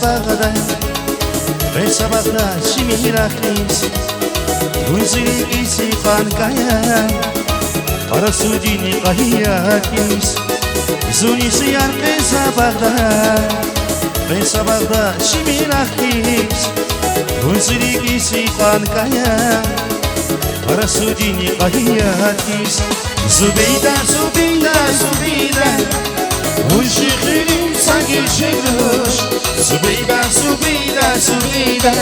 sabahda ve sabahda şimirakis Günzili isi kankaya Karasudini kahiyakis Zunisi yarke sabahda ve sabahda şimirakis Günzili isi kankaya Karasudini kahiyakis Zubeyda, Zubeyda, Zubeyda Unşikirin sanki şekruş Zubeyda, Zubeyda, Zubeyda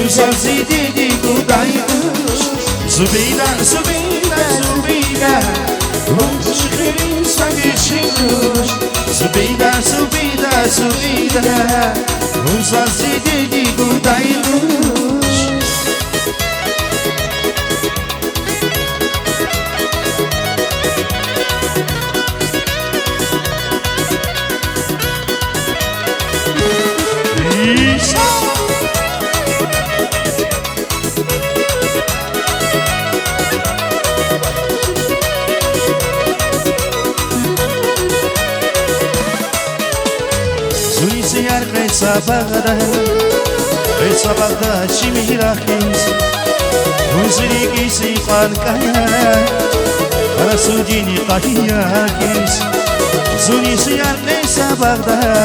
Unşarzi dedi kudaymış Zubeyda, Zubeyda, Zubeyda Unşikirin sanki şekruş Zubeyda, Zubeyda, Zubeyda Unşarzi dedi kudaymış Zunisi yarke sabahda ve sabahda şimirakis Günzili isi kankaya Karasudini kahiyakis Zunisi yarke sabahda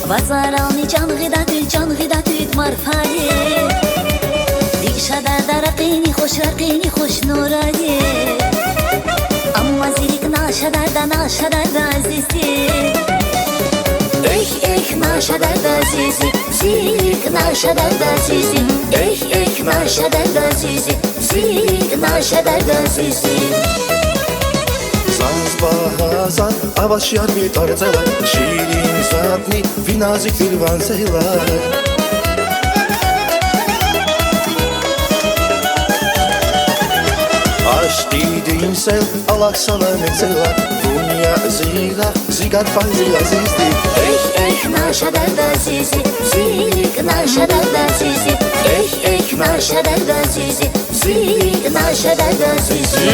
Vazarani can gıdatü marfali Dikşadar da raqini hoş nurali Amma zirik naşadar da azizi naşadar da azizi Zirik naşadar da azizi naşadar da azizi Zirik naşadar da azizi Bahazan, avaş yar bir tarzalar Şirin zatni, vinazik filvan seylar Aşk dediğin sev, Allah sana mesela Dünya zira, zigar fazla azizdi naşadar da azizi Zirik naşadar da azizi naşadar da azizi Zirik naşadar da azizi